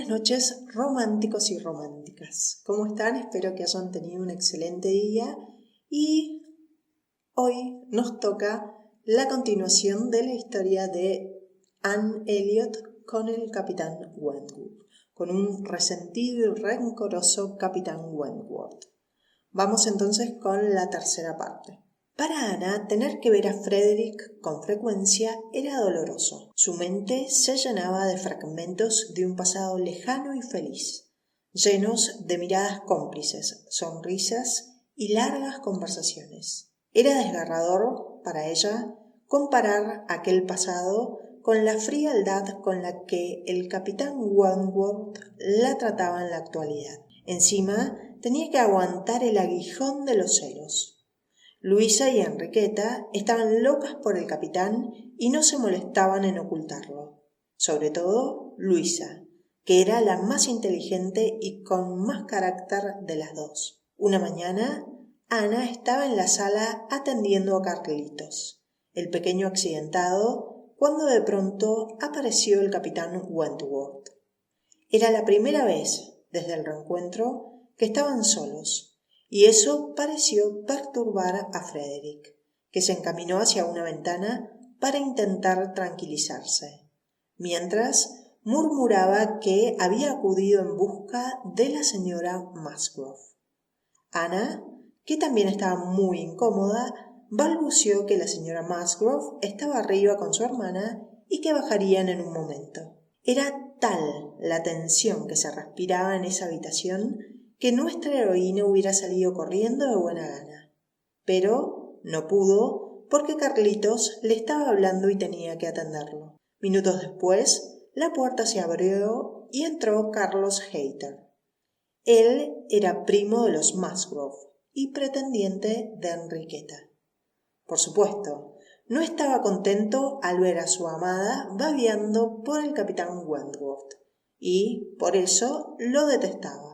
Buenas noches, románticos y románticas. ¿Cómo están? Espero que hayan tenido un excelente día y hoy nos toca la continuación de la historia de Anne Elliot con el capitán Wentworth, con un resentido y rencoroso capitán Wentworth. Vamos entonces con la tercera parte. Para Ana, tener que ver a Frederick con frecuencia era doloroso. Su mente se llenaba de fragmentos de un pasado lejano y feliz, llenos de miradas cómplices, sonrisas y largas conversaciones. Era desgarrador para ella comparar aquel pasado con la frialdad con la que el capitán Wentworth la trataba en la actualidad. Encima, tenía que aguantar el aguijón de los celos. Luisa y Enriqueta estaban locas por el capitán y no se molestaban en ocultarlo. Sobre todo Luisa, que era la más inteligente y con más carácter de las dos. Una mañana, Ana estaba en la sala atendiendo a Carlitos, el pequeño accidentado, cuando de pronto apareció el capitán Wentworth. Era la primera vez, desde el reencuentro, que estaban solos. Y eso pareció perturbar a Frederick, que se encaminó hacia una ventana para intentar tranquilizarse, mientras murmuraba que había acudido en busca de la señora Musgrove. Ana, que también estaba muy incómoda, balbuceó que la señora Musgrove estaba arriba con su hermana y que bajarían en un momento. Era tal la tensión que se respiraba en esa habitación que nuestra heroína hubiera salido corriendo de buena gana. Pero no pudo porque Carlitos le estaba hablando y tenía que atenderlo. Minutos después, la puerta se abrió y entró Carlos Hayter. Él era primo de los Musgrove y pretendiente de Enriqueta. Por supuesto, no estaba contento al ver a su amada babeando por el capitán Wentworth y, por eso, lo detestaba.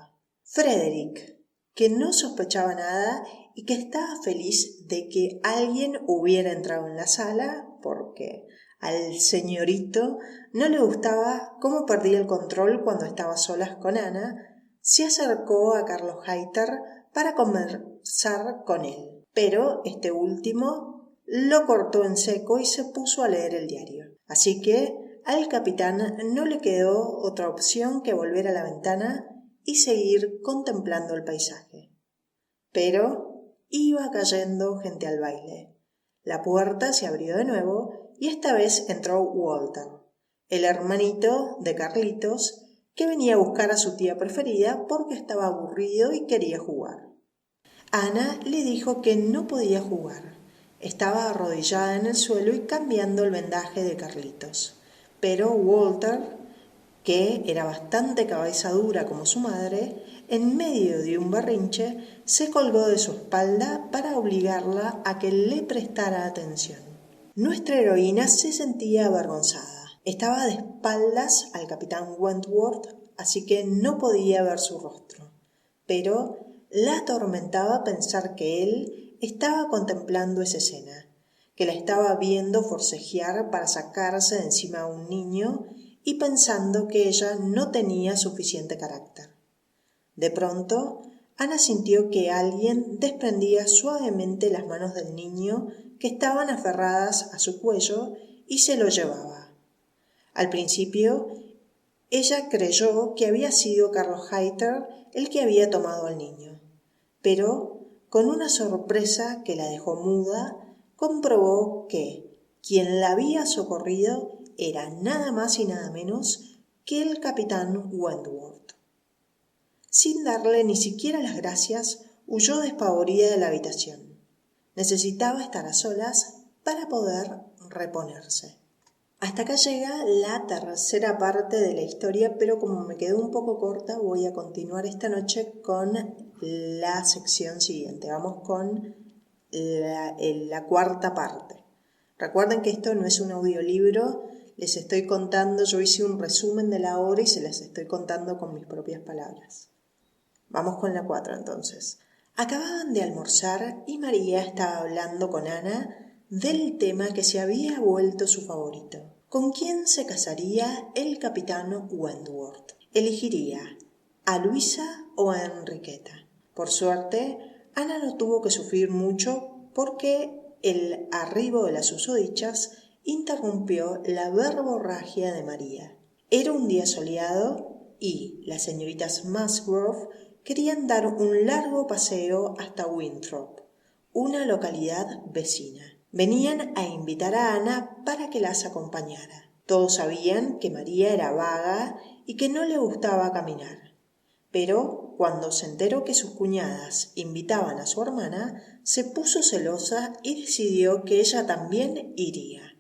Frederick, que no sospechaba nada y que estaba feliz de que alguien hubiera entrado en la sala, porque al señorito no le gustaba cómo perdía el control cuando estaba a solas con Ana, se acercó a Carlos Hayter para conversar con él. Pero este último lo cortó en seco y se puso a leer el diario. Así que al capitán no le quedó otra opción que volver a la ventana y seguir contemplando el paisaje. Pero iba cayendo gente al baile. La puerta se abrió de nuevo y esta vez entró Walter, el hermanito de Carlitos, que venía a buscar a su tía preferida porque estaba aburrido y quería jugar. Ana le dijo que no podía jugar. Estaba arrodillada en el suelo y cambiando el vendaje de Carlitos. Pero Walter, que era bastante cabeza dura como su madre, en medio de un berrinche, se colgó de su espalda para obligarla a que le prestara atención. Nuestra heroína se sentía avergonzada. Estaba de espaldas al capitán Wentworth, así que no podía ver su rostro. Pero la atormentaba pensar que él estaba contemplando esa escena, que la estaba viendo forcejear para sacarse de encima a un niño y pensando que ella no tenía suficiente carácter. De pronto, Ana sintió que alguien desprendía suavemente las manos del niño que estaban aferradas a su cuello y se lo llevaba. Al principio, ella creyó que había sido Carlos Hayter el que había tomado al niño, pero con una sorpresa que la dejó muda, comprobó que quien la había socorrido era nada más y nada menos que el capitán Wentworth. Sin darle ni siquiera las gracias, huyó despavorida de la habitación. Necesitaba estar a solas para poder reponerse. Hasta acá llega la tercera parte de la historia, pero como me quedó un poco corta, voy a continuar esta noche con la sección siguiente. Vamos con la cuarta parte. Recuerden que esto no es un audiolibro, les estoy contando, yo hice un resumen de la obra y se las estoy contando con mis propias palabras. Vamos con la 4 entonces. Acababan de almorzar y María estaba hablando con Ana del tema que se había vuelto su favorito. ¿Con quién se casaría el capitán Wentworth? elegiría a Luisa o a Enriqueta. Por suerte, Ana no tuvo que sufrir mucho porque el arribo de las susodichas interrumpió la verborragia de María. Era un día soleado y las señoritas Musgrove querían dar un largo paseo hasta Winthrop, una localidad vecina. Venían a invitar a Ana para que las acompañara. Todos sabían que María era vaga y que no le gustaba caminar. Pero cuando se enteró que sus cuñadas invitaban a su hermana, se puso celosa y decidió que ella también iría.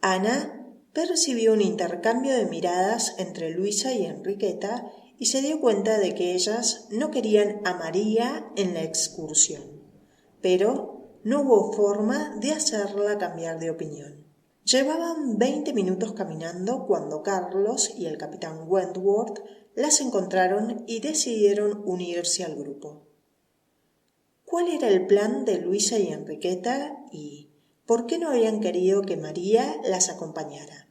Ana percibió un intercambio de miradas entre Luisa y Enriqueta y se dio cuenta de que ellas no querían a María en la excursión, pero no hubo forma de hacerla cambiar de opinión. Llevaban 20 minutos caminando cuando Carlos y el capitán Wentworth las encontraron y decidieron unirse al grupo. ¿Cuál era el plan de Luisa y Enriqueta y por qué no habían querido que María las acompañara?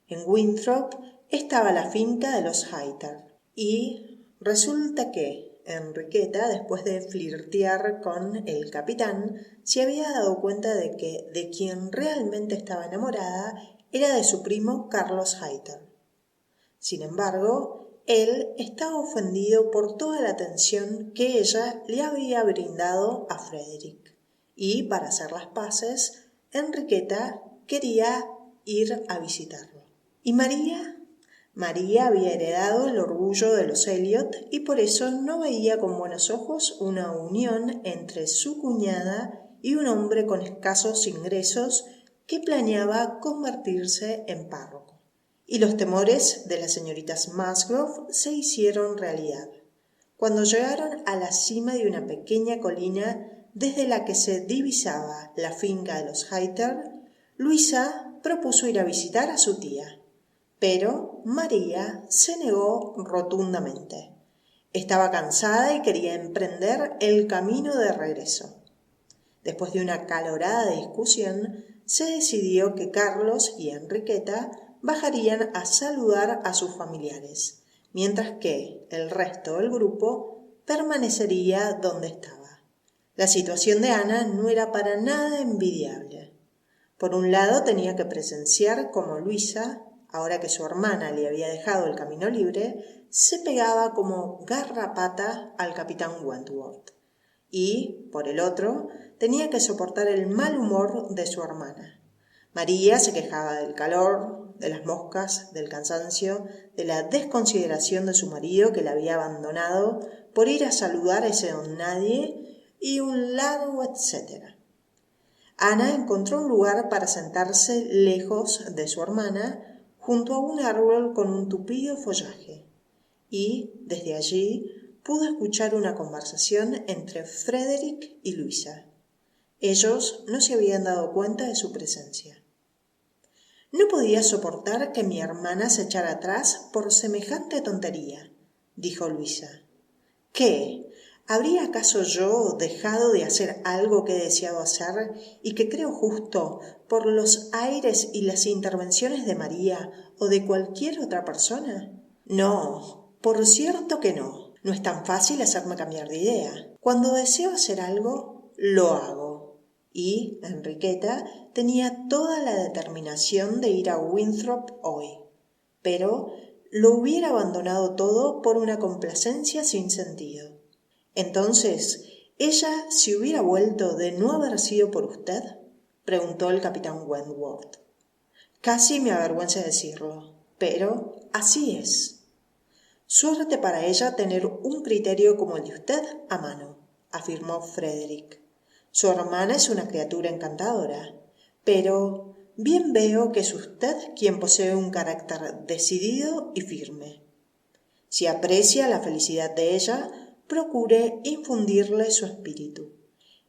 En Winthrop estaba la finca de los Hayter y resulta que Enriqueta, después de flirtear con el capitán, se había dado cuenta de que de quien realmente estaba enamorada era de su primo Carlos Hayter. Sin embargo, él estaba ofendido por toda la atención que ella le había brindado a Frederick, y para hacer las paces, Enriqueta quería ir a visitarlo. ¿Y María? María había heredado el orgullo de los Elliot y por eso no veía con buenos ojos una unión entre su cuñada y un hombre con escasos ingresos que planeaba convertirse en párroco. Y los temores de las señoritas Musgrove se hicieron realidad. Cuando llegaron a la cima de una pequeña colina desde la que se divisaba la finca de los Hayter, Luisa propuso ir a visitar a su tía. Pero María se negó rotundamente. Estaba cansada y quería emprender el camino de regreso. Después de una acalorada discusión, se decidió que Carlos y Enriqueta bajarían a saludar a sus familiares, mientras que el resto del grupo permanecería donde estaba. La situación de Ana no era para nada envidiable. Por un lado tenía que presenciar cómo Luisa, ahora que su hermana le había dejado el camino libre, se pegaba como garrapata al capitán Wentworth. Y, por el otro, tenía que soportar el mal humor de su hermana. María se quejaba del calor, de las moscas, del cansancio, de la desconsideración de su marido que la había abandonado por ir a saludar a ese don nadie y un largo etcétera. Ana encontró un lugar para sentarse lejos de su hermana, junto a un árbol con un tupido follaje, y desde allí pudo escuchar una conversación entre Frederick y Luisa. Ellos no se habían dado cuenta de su presencia. «No podía soportar que mi hermana se echara atrás por semejante tontería», dijo Luisa. «¿Qué? ¿Habría acaso yo dejado de hacer algo que he deseado hacer y que creo justo por los aires y las intervenciones de María o de cualquier otra persona? No, por cierto que no. No es tan fácil hacerme cambiar de idea. Cuando deseo hacer algo, lo hago». Y Enriqueta tenía toda la determinación de ir a Winthrop hoy, pero lo hubiera abandonado todo por una complacencia sin sentido. «Entonces, ¿ella se hubiera vuelto de no haber sido por usted?», preguntó el capitán Wentworth. «Casi me avergüenza decirlo, pero así es». «Suerte para ella tener un criterio como el de usted a mano», afirmó Frederick. «Su hermana es una criatura encantadora, pero bien veo que es usted quien posee un carácter decidido y firme. Si aprecia la felicidad de ella, procure infundirle su espíritu.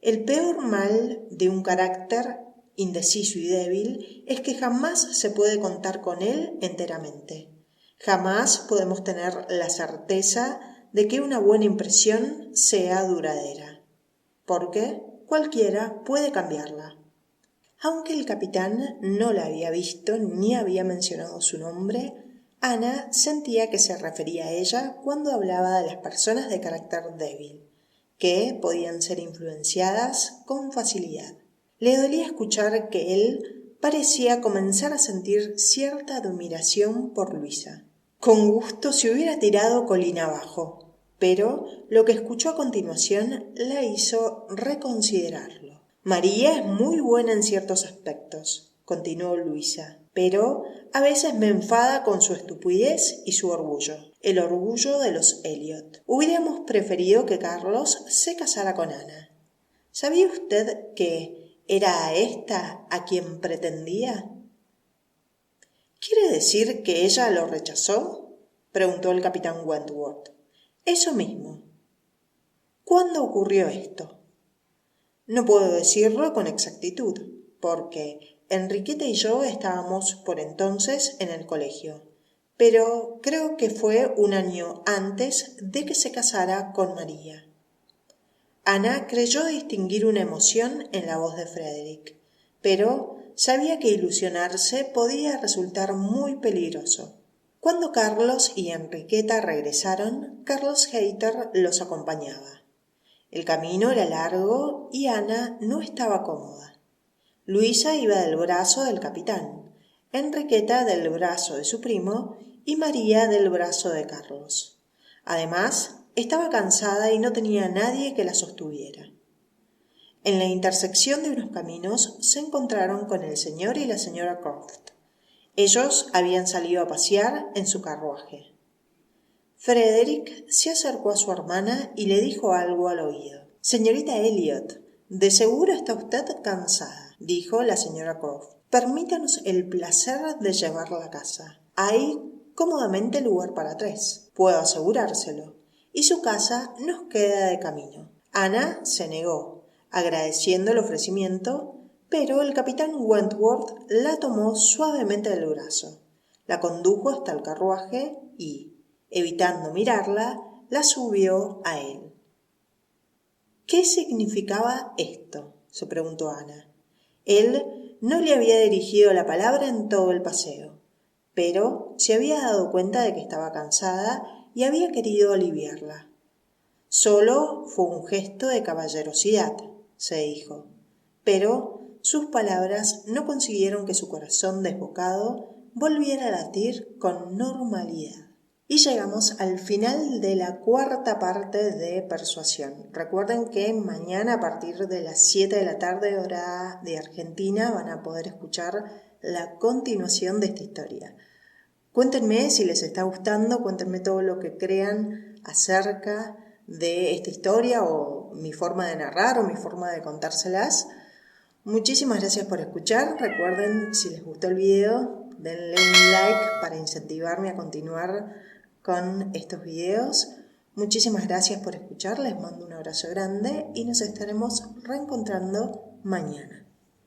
El peor mal de un carácter indeciso y débil es que jamás se puede contar con él enteramente. Jamás podemos tener la certeza de que una buena impresión sea duradera, porque cualquiera puede cambiarla». Aunque el capitán no la había visto ni había mencionado su nombre, Ana sentía que se refería a ella cuando hablaba de las personas de carácter débil, que podían ser influenciadas con facilidad. Le dolía escuchar que él parecía comenzar a sentir cierta admiración por Luisa. Con gusto se hubiera tirado colina abajo, pero lo que escuchó a continuación la hizo reconsiderarlo. María es muy buena en ciertos aspectos, continuó Luisa, pero a veces me enfada con su estupidez y su orgullo, el orgullo de los Elliot. Hubiéramos preferido que Carlos se casara con Ana. ¿Sabía usted que era a esta a quien pretendía? ¿Quiere decir que ella lo rechazó?, preguntó el capitán Wentworth. Eso mismo. ¿Cuándo ocurrió esto? No puedo decirlo con exactitud, porque Enriqueta y yo estábamos por entonces en el colegio, pero creo que fue un año antes de que se casara con María. Ana creyó distinguir una emoción en la voz de Frederick, pero sabía que ilusionarse podía resultar muy peligroso. Cuando Carlos y Enriqueta regresaron, Carlos Hayter los acompañaba. El camino era largo y Ana no estaba cómoda. Luisa iba del brazo del capitán, Enriqueta del brazo de su primo y María del brazo de Carlos. Además, estaba cansada y no tenía a nadie que la sostuviera. En la intersección de unos caminos se encontraron con el señor y la señora Croft. Ellos habían salido a pasear en su carruaje. Frederick se acercó a su hermana y le dijo algo al oído. «Señorita Elliot, de seguro está usted cansada», dijo la señora Croft. «Permítanos el placer de llevarla a casa. Hay cómodamente lugar para 3, puedo asegurárselo, y su casa nos queda de camino». Ana se negó, agradeciendo el ofrecimiento, pero el capitán Wentworth la tomó suavemente del brazo, la condujo hasta el carruaje y, evitando mirarla, la subió a él. ¿Qué significaba esto?, se preguntó Ana. Él no le había dirigido la palabra en todo el paseo, pero se había dado cuenta de que estaba cansada y había querido aliviarla. Solo fue un gesto de caballerosidad, se dijo, pero sus palabras no consiguieron que su corazón desbocado volviera a latir con normalidad. Y llegamos al final de la cuarta parte de Persuasión. Recuerden que mañana a partir de las 7 de la tarde, hora de Argentina, van a poder escuchar la continuación de esta historia. Cuéntenme si les está gustando, cuéntenme todo lo que crean acerca de esta historia o mi forma de narrar o mi forma de contárselas. Muchísimas gracias por escuchar. Recuerden, si les gustó el video, denle un like para incentivarme a continuar con estos videos. Muchísimas gracias por escuchar, les mando un abrazo grande y nos estaremos reencontrando mañana.